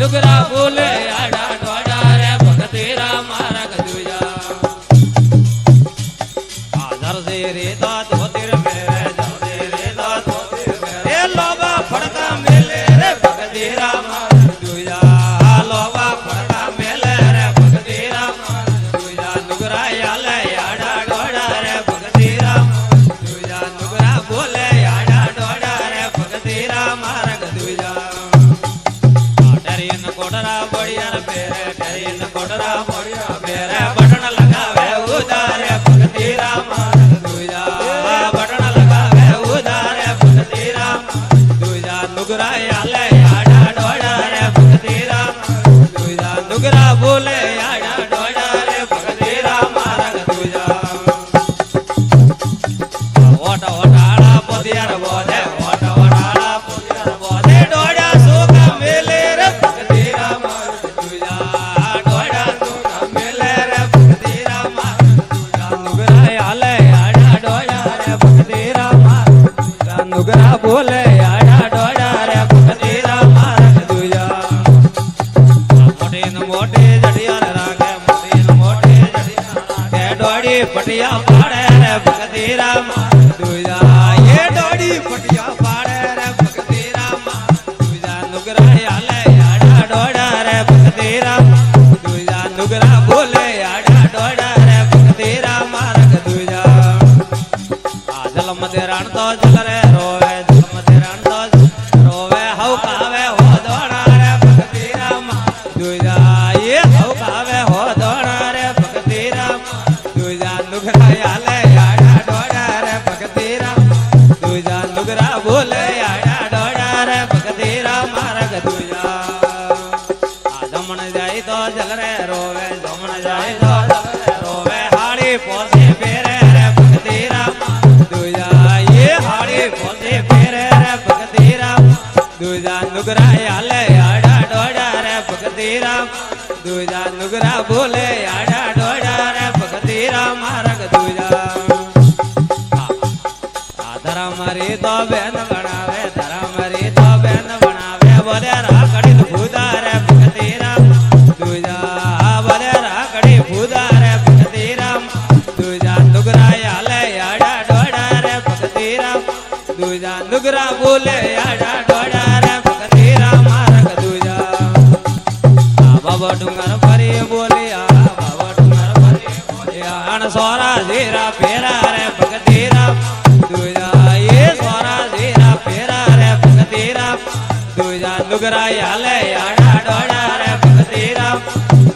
नुगरा बोले आड़ा डोड़ा रे भगती राम रख दुजा आधर से रे दात होतिर मेरे जल्दी रे दात होतिर मेरे लोबा फड़का मेले रे भगती राम रख दुजा लोबा फड़का मेले रे भगती राम रख दुजा नुगरा आले आड़ा डोड़ा रे भगती राम दुजा नुगरा बोले आड़ा डोड़ा रे भगती राम रख दुजा कोटरा बढ़िया मेरे करीन कोटरा बढ़िया मेरे बटन लगावे उदारे भगती राम दुजा बटन लगावे उदारे भगती राम दुजा नुगरा आले आड़ा डोड़ा रे भगती राम दुजा नुगरा बोले आड़ा डोड़ा रे भगती राम दुजा ओटा ओटाड़ा पोदियार बोले ओटा ओटाड़ा पोदियार बोले डोड़ा सोका मेले रे नुगरा बोले आड़ा डोड़ा रे भगती राम रख दुजा मोटे न मोटे जड़िया रागे मोटे न मोटे जड़िया रागे डोड़ी पटिया पाड़े रे भगती राम दुजा ये डोड़ी पटिया पाड़े रे भगती राम दुजा नुगरा आले आड़ा डोड़ा रे भगती राम दुजा नुगरा बोले आड़ा डोड़ा रे भगती राम रख दुजा जल मध्य रण तो जल रे रोवे जल मध्य रण तो रोवे हौ कावे हो दोड़ा रे भगती राम दुजा ये हौ कावे हो दोड़ा रे भगती राम दुजा नुगरा आले आड़ा डोड़ा रे भगती राम दुजा नुगरा बोले आड़ा डोड़ा रे भगती राम रख दुजा जमन जाई तो जल रे रोवे जमन जाई तो जल रे रोवे हाड़ी पोसे फेरे रे भगती राम पोते फेरे रे भगती राम दुजा नुगरा आले आड़ा डोड़ा रे भगती राम दुजा नुगरा बोले आड़ा डोड़ा रे भगती राम रख दुजा धरा मरी तो बहन बनावे धरा मरी तो बहन बनावे बोले राकड़ी भूदा रे भगती राम दुजा बोले राकड़ी भूदा रे भगती राम दुजा नुगरा आले आड़ा डोड़ा रे भगती राम दुजा नुगरा बोले आड़ा डोड़ा रे भगती राम रख दुजा बाबा डूंगर परी बोलिया बाबा डूंगर परी बोलिया अन सोरा जीरा फेरा रे भगती राम दुजा ये सोरा जीरा फेरा रे भगती राम दुजा नुगरा आले आड़ा डोड़ा रे भगती राम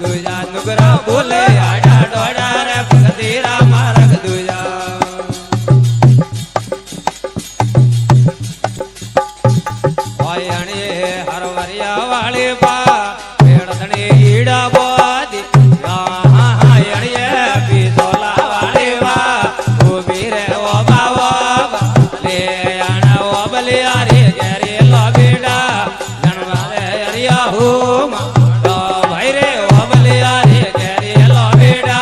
दुजा नुगरा बोले आड़ा डोड़ा रे भगती राम रख दुजा हरवरिया वाले बा पेड़तने ईड़ा बोदी अणिये बीतोला वाले बा ओ बीरे ओ बाबा ले आना ओ बलिया रे गेरे लबेड़ा जनवाले अरिया हो तो भाई रे ओ बलिया रे गेरे लबेड़ा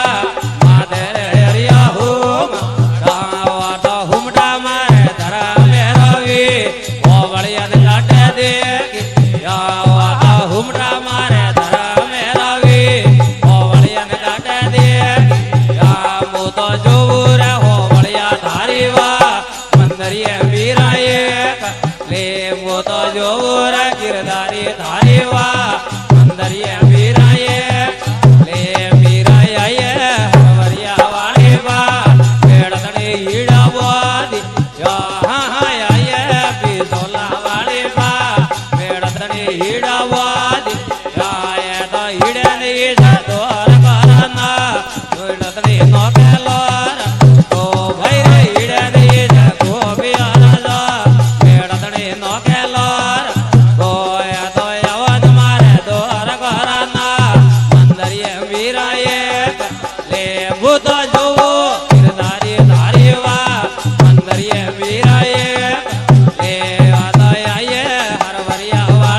मादे रे अरिया हो तो हुमटा मारे धरा मेरवी ओ बलिया लाटे दे हुमटा मारे धरा मेरा वी हो बलिया ने काटे दे मु तो जोर हो बलिया धारी वा मंदरिये वीरा एक ले मु तो जोर गिरधारी धारी वा मंदरिये वीरा एक ले वीरा ये हरवरिया वाले वा पेड़तने ईड़ा बोदी ये बीतोला वाले वा पेड़तने ईड़ा बोदी तो ईड़े नहीं तोर करना पेड़तने नो केलोर तो भाई रे ईड़े नहीं को भी आना पेड़तने नो केलोर तो यवन मारे तोर करना मंदरिये वीरा एक ले भूत जो गिरधारी धारी वा मंदरिये वीरा एक ले आता ये हरवरिया वा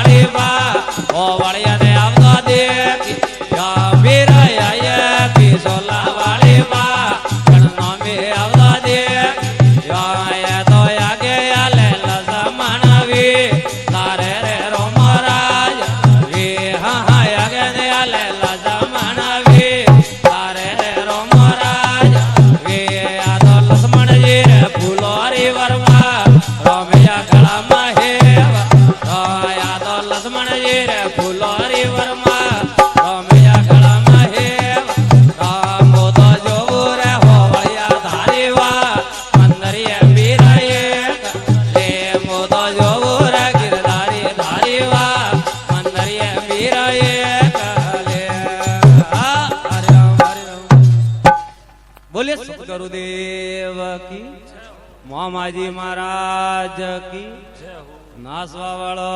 બલદેવ કી, મોમાજી મહારાજ કી, નાસવા વાળો